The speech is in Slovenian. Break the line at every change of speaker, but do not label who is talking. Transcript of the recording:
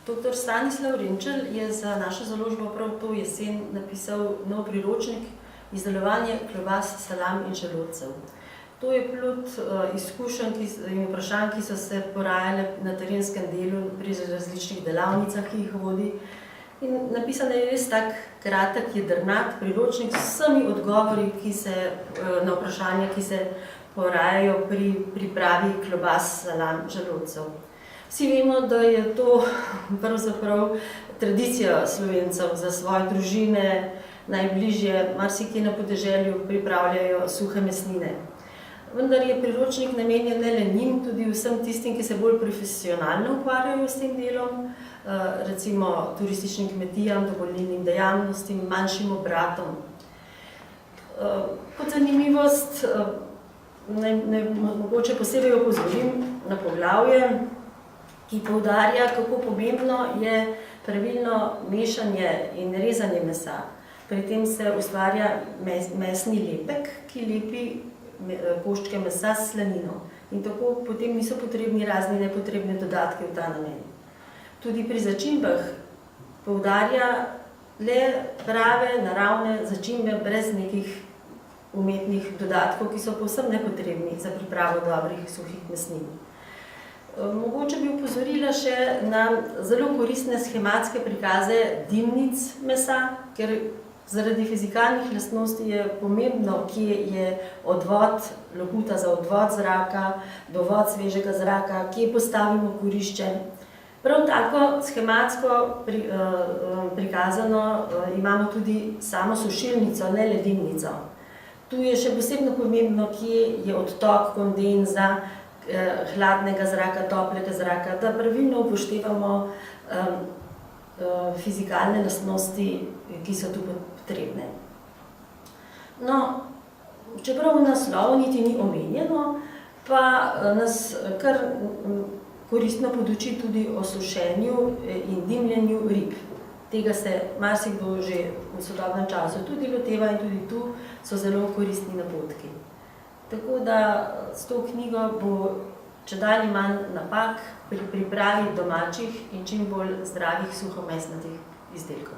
Dr. Stanislav Renčel je za našo založbo prav to jesen napisal nov priročnik Izdelovanje klobas, salam in želodcev. To je plod izkušenj in vprašanj, ki so se porajale na terenskem delu pri različnih delavnicah, ki jih vodi. In napisan je res tak kratek, jedrnat priročnik s vsemi odgovori na vprašanja, ki se porajajo pri pripravi klobas, salam, želodcev. Vsi vemo, da je to pravzaprav tradicija Slovencev za svoje družine, najbližje, marsikje na podeželju pripravljajo suhe mesnine. Vendar je priročnik namenjen ne le njim, tudi vsem tistim, ki se bolj profesionalno ukvarjajo s tem delom, recimo turističnim kmetijam, dovoljnim dejavnostim, manjšim obratom. Kot zanimivost, mogoče posebej opozorim na poglavje, ki poudarja, kako pomembno je pravilno mešanje in rezanje mesa. Pri tem se ustvarja mesni lepek, ki lepi koščke mesa s slanino. In tako potem niso potrebni razni nepotrebni dodatki v ta namen. Tudi pri začimbah poudarja le prave, naravne začimbe brez nekih umetnih dodatkov, ki so povsem nepotrebni za pripravo dobrih suhih mesnin. Mogoče bi opozorila še na zelo koristne shematske prikaze dimnic mesa, ker zaradi fizikalnih lastnosti je pomembno, kje je odvod, loputa za odvod zraka, dovod svežega zraka, kje postavimo kurišče. Prav tako shematsko prikazano imamo tudi samo sušilnico, ne le dimnico. Tu je še posebno pomembno, kje je odtok kondenza, hladnega zraka, toplega zraka, da pravilno upoštevamo fizikalne lastnosti, ki so tu potrebne. No, čeprav v naslovu niti ni omenjeno, pa nas kar koristno poduči tudi o sušenju in dimljenju rib. Tega se marsikdo že v sodobnem času tudi loteva in tudi tu so zelo koristni napotki. Tako da s to knjigo bo čedalje manj napak pri pripravi domačih in čim bolj zdravih suhomesnatih izdelkov.